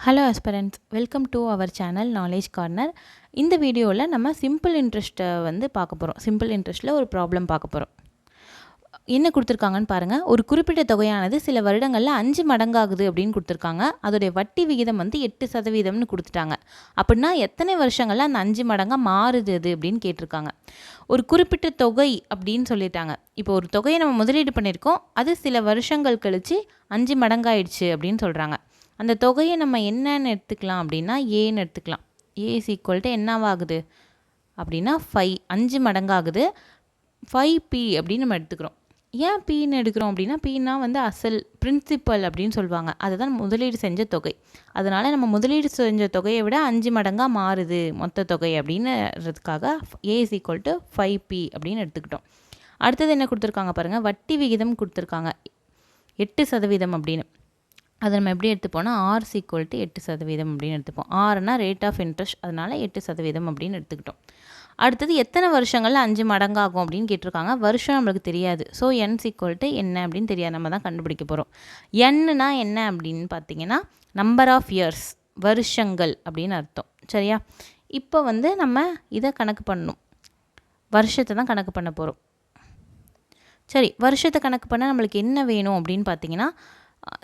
Hello aspirants, welcome to our channel knowledge corner. இந்த வீடியோவில் நம்ம சிம்பிள் இன்ட்ரெஸ்ட்டை பார்க்க போகிறோம். சிம்பிள் இன்ட்ரெஸ்ட்டில் ஒரு ப்ராப்ளம் பார்க்க போகிறோம். என்ன கொடுத்துருக்காங்கன்னு பாருங்கள். ஒரு குறிப்பிட்ட தொகையானது சில வருடங்களில் 5 மடங்காகுது அப்படின்னு கொடுத்துருக்காங்க. அதோடைய வட்டி விகிதம் 8% கொடுத்துட்டாங்க. அப்படின்னா எத்தனை வருஷங்களில் அந்த 5 மடங்காக மாறுது அது அப்படின்னு கேட்டிருக்காங்க. ஒரு குறிப்பிட்ட தொகை அப்படின்னு சொல்லிட்டாங்க. இப்போ ஒரு தொகையை நம்ம முதலீடு பண்ணியிருக்கோம், அது சில வருஷங்கள் கழித்து 5 மடங்காயிடுச்சு அப்படின்னு சொல்கிறாங்க. அந்த தொகையை நம்ம என்னன்னு எடுத்துக்கலாம் அப்படின்னா ஏன்னு எடுத்துக்கலாம். ஏ இஸ் ஈக்குவல் டு என்னவாகுது அப்படின்னா 5 மடங்காகுது. 5p அப்படின்னு நம்ம எடுத்துக்கிறோம். ஏன் பின்னு எடுக்கிறோம் அப்படின்னா பின்னா அசல் பிரின்சிபல் அப்படின்னு சொல்லுவாங்க. அதுதான் முதலீடு செஞ்ச தொகை. அதனால் நம்ம முதலீடு செஞ்ச தொகையை விட 5 மடங்காக மாறுது மொத்த தொகை அப்படின்றதுக்காக ஏ இஸ் ஈக்குவல் டு 5p அப்படின்னு எடுத்துக்கிட்டோம். அடுத்தது என்ன கொடுத்துருக்காங்க பாருங்கள். வட்டி விகிதம் கொடுத்துருக்காங்க 8% அப்படின்னு. அதை நம்ம எப்படி எடுத்துப்போம்னா ஆர் ஈக்குவல் டு 8% அப்படின்னு எடுத்துப்போம். ஆர்னா ரேட் ஆஃப் இன்ட்ரெஸ்ட், அதனால் 8% அப்படின்னு எடுத்துக்கிட்டோம். அடுத்தது எத்தனை வருஷங்களில் 5 மடங்காகும் அப்படின்னு கேட்டிருக்காங்க. வருஷம் நம்மளுக்கு தெரியாது. ஸோ என் ஈக்குவல் டு என்ன அப்படின்னு தெரியாது, நம்ம தான் கண்டுபிடிக்க போகிறோம். என்னா என்ன அப்படின்னு பார்த்தீங்கன்னா நம்பர் ஆஃப் இயர்ஸ், வருஷங்கள் அப்படின்னு அர்த்தம். சரியா? இப்போ நம்ம இதை கணக்கு பண்ணணும். வருஷத்தை தான் கணக்கு பண்ண போகிறோம். சரி, வருஷத்தை கணக்கு பண்ணால் நம்மளுக்கு என்ன வேணும் அப்படின்னு பார்த்தீங்கன்னா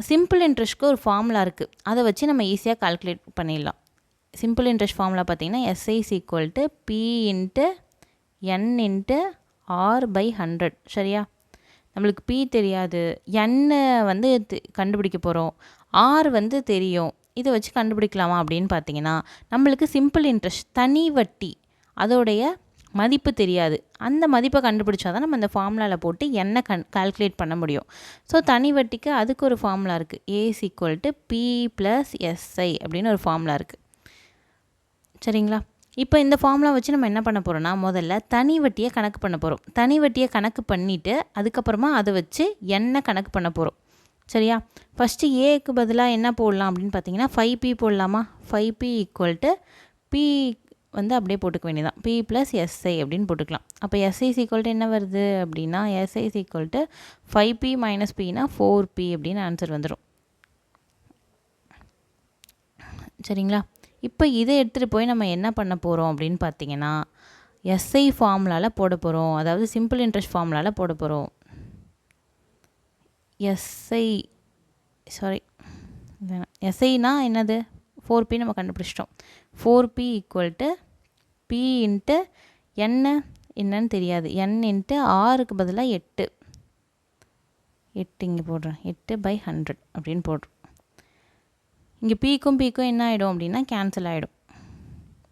சிம்பிள் இன்ட்ரெஸ்ட்க்கு ஒரு ஃபார்முலா இருக்குது. அதை வச்சு நம்ம ஈஸியாக கால்குலேட் பண்ணிடலாம். சிம்பிள் இன்ட்ரெஸ்ட் ஃபார்முலா பார்த்திங்கன்னா SI equal to P into N into R by 100. சரியா? நம்மளுக்கு பி தெரியாது, என்னு கண்டுபிடிக்க போகிறோம், ஆர் தெரியும். இதை வச்சு கண்டுபிடிக்கலாமா அப்படின்னு பார்த்தீங்கன்னா நம்மளுக்கு சிம்பிள் இன்ட்ரெஸ்ட் தனி வட்டி அதோடைய மதிப்பு தெரியாது. அந்த மதிப்பை கண்டுபிடிச்சா தான் நம்ம இந்த ஃபார்முலாவில் போட்டு என்ன கால்குலேட் பண்ண முடியும். ஸோ தனி வட்டிக்கு அதுக்கு ஒரு ஃபார்முலா இருக்குது. A equal to B plus SI அப்படின்னு ஒரு ஃபார்முலா இருக்குது. சரிங்களா? இப்போ இந்த ஃபார்முலா வச்சு நம்ம என்ன பண்ண போகிறோம்னா முதல்ல தனி வட்டியை கணக்கு பண்ண போகிறோம். தனி வட்டியை கணக்கு பண்ணிவிட்டு அதுக்கப்புறமா அதை வச்சு என்ன கணக்கு பண்ண போகிறோம். சரியா? ஃபஸ்ட்டு ஏக்கு பதிலாக என்ன போடலாம் அப்படின்னு பார்த்தீங்கன்னா 5p போடலாமா? 5p ஈக்குவல் டு பி அப்படியே போட்டுக்க வேண்டியதான். பி ப்ளஸ் எஸ்ஐ அப்படின்னு போட்டுக்கலாம். அப்போ எஸ்ஐ ஈக்குவல் டு என்ன வருது அப்படின்னா SI equal to 5p minus பின்னா 4p அப்படின்னு ஆன்சர் வந்துடும். சரிங்களா? இப்போ இதை எடுத்துகிட்டு போய் நம்ம என்ன பண்ண போகிறோம் அப்படின்னு பார்த்தீங்கன்னா எஸ்ஐ ஃபார்முலாவில் போட போகிறோம். அதாவது சிம்பிள் இன்ட்ரெஸ்ட் ஃபார்முலாவில் போட போகிறோம். எஸ்ஐனா என்னது? 4p நம்ம கண்டுபிடிச்சிட்டோம். 4p equal to P into என்னன்னு தெரியாது, என் இன்ட்டு ஆருக்கு பதிலாக 8 இங்கே போடுறேன். 8/100 அப்படின்னு போடுறோம். இங்கே பீக்கும் என்ன ஆகிடும் அப்படின்னா கேன்சல் ஆகிடும்.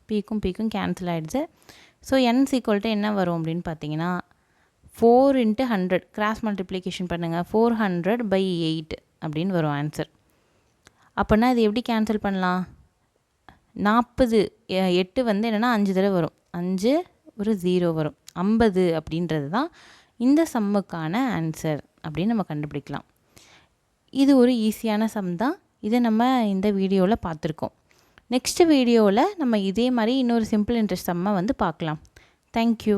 பீக்கும் கேன்சல் ஆகிடுச்சு. ஸோ என் ஈக்குவல் டு என்ன வரும் அப்படின்னு பார்த்தீங்கன்னா 4 × 100 கிராஸ் மல்டிப்ளிகேஷன் பண்ணுங்கள். 400/8 அப்படின்னு வரும் ஆன்சர். அப்படின்னா இது எப்படி கேன்சல் பண்ணலாம்? 40 8 என்னென்னா 5 தடவை வரும். 5 ஒரு 0 வரும். 50 அப்படின்றது தான் இந்த சம்முக்கான ஆன்சர் அப்படின்னு நம்ம கண்டுபிடிக்கலாம். இது ஒரு ஈஸியான சம் தான். இதை நம்ம இந்த வீடியோவில் பார்த்துருக்கோம். நெக்ஸ்ட் வீடியோவில் நம்ம இதே மாதிரி இன்னொரு சிம்பிள் இன்ட்ரெஸ்ட் சம்மை பார்க்கலாம். தேங்க்யூ.